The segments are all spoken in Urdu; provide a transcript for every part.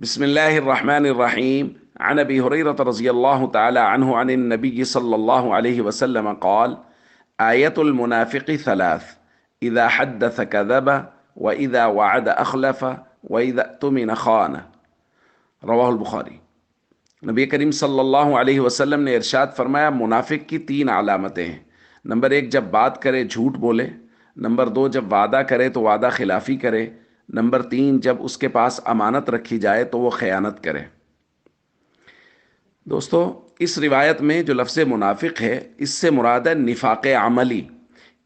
بسم الله الرحمن الرحيم. عن ابي هريره رضي الله تعالى عنه عن النبي صلى الله عليه وسلم قال: آية المنافق ثلاث: إذا حدث كذب، وإذا وعد أخلف، وإذا اؤتمن خان. رواہ البخاری۔ نبی کریم صلی اللہ علیہ وسلم نے ارشاد فرمایا، منافق کی تین علامتیں ہیں۔ نمبر ایک، جب بات کرے جھوٹ بولے۔ نمبر دو، جب وعدہ کرے تو وعدہ خلافی کرے۔ نمبر تین، جب اس کے پاس امانت رکھی جائے تو وہ خیانت کرے۔ دوستو، اس روایت میں جو لفظ منافق ہے، اس سے مراد ہے نفاق عملی،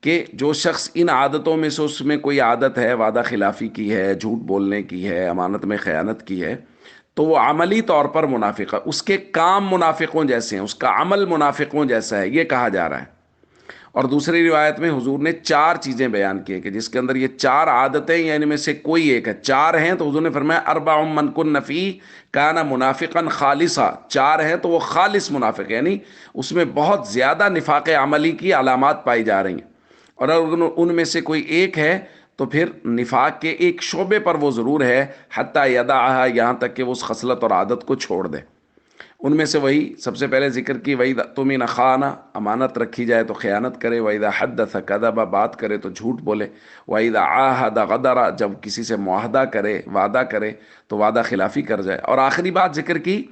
کہ جو شخص ان عادتوں میں سے اس میں کوئی عادت ہے، وعدہ خلافی کی ہے، جھوٹ بولنے کی ہے، امانت میں خیانت کی ہے، تو وہ عملی طور پر منافق ہے۔ اس کے کام منافقوں جیسے ہیں، اس کا عمل منافقوں جیسا ہے، یہ کہا جا رہا ہے۔ اور دوسری روایت میں حضور نے چار چیزیں بیان کی ہیں کہ جس کے اندر یہ چار عادتیں یا ان میں سے کوئی ایک ہے، چار ہیں تو حضور نے فرمایا اربع من کن فی کان منافقا خالصا، چار ہیں تو وہ خالص منافق ہے، یعنی اس میں بہت زیادہ نفاق عملی کی علامات پائی جا رہی ہیں۔ اور اگر ان میں سے کوئی ایک ہے تو پھر نفاق کے ایک شعبے پر وہ ضرور ہے، حتی یدعھا، یہاں تک کہ وہ اس خصلت اور عادت کو چھوڑ دے۔ ان میں سے وہی سب سے پہلے ذکر کی، وَإِذَا اؤْتُمِنَ خَانَ، امانت رکھی جائے تو خیانت کرے، وَإِذَا حَدَّثَ كَذَبَ، بات کرے تو جھوٹ بولے، وَإِذَا عَاهَدَ غَدَرَ، جب کسی سے معاہدہ کرے، وعدہ کرے تو وعدہ خلافی کر جائے۔ اور آخری بات ذکر کی،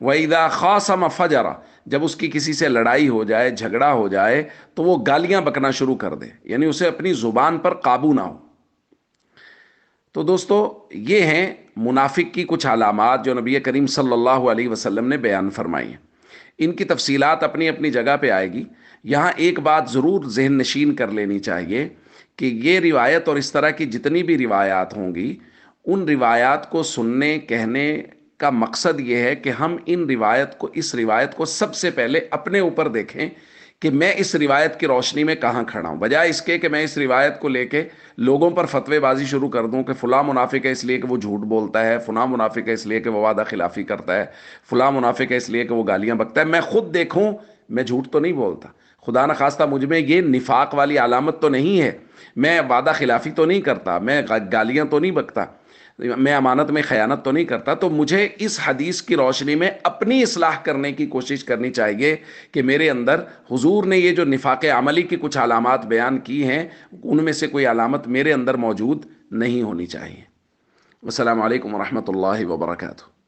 وَإِذَا خَاصَمَ فَجَرَ، جب اس کی کسی سے لڑائی ہو جائے، جھگڑا ہو جائے تو وہ گالیاں بکنا شروع کر دے، یعنی اسے اپنی زبان پر قابو نہ ہو۔ تو دوستو، یہ ہیں منافق کی کچھ علامات جو نبی کریم صلی اللہ علیہ وسلم نے بیان فرمائی ہیں۔ ان کی تفصیلات اپنی اپنی جگہ پہ آئے گی۔ یہاں ایک بات ضرور ذہن نشین کر لینی چاہیے کہ یہ روایت اور اس طرح کی جتنی بھی روایات ہوں گی، ان روایات کو سننے کہنے کا مقصد یہ ہے کہ ہم اس روایت کو سب سے پہلے اپنے اوپر دیکھیں کہ میں اس روایت کی روشنی میں کہاں کھڑا ہوں، بجائے اس کے کہ میں اس روایت کو لے کے لوگوں پر فتوے بازی شروع کر دوں کہ فلاں منافق ہے اس لیے کہ وہ جھوٹ بولتا ہے، فلاں منافق ہے اس لیے کہ وہ وعدہ خلافی کرتا ہے، فلاں منافق ہے اس لیے کہ وہ گالیاں بکتا ہے۔ میں خود دیکھوں، میں جھوٹ تو نہیں بولتا، خدا نخواستہ مجھ میں یہ نفاق والی علامت تو نہیں ہے، میں وعدہ خلافی تو نہیں کرتا، میں گالیاں تو نہیں بکتا، میں امانت میں خیانت تو نہیں کرتا۔ تو مجھے اس حدیث کی روشنی میں اپنی اصلاح کرنے کی کوشش کرنی چاہیے کہ میرے اندر حضور نے یہ جو نفاق عملی کی کچھ علامات بیان کی ہیں، ان میں سے کوئی علامت میرے اندر موجود نہیں ہونی چاہیے۔ السلام علیکم ورحمۃ اللہ وبرکاتہ۔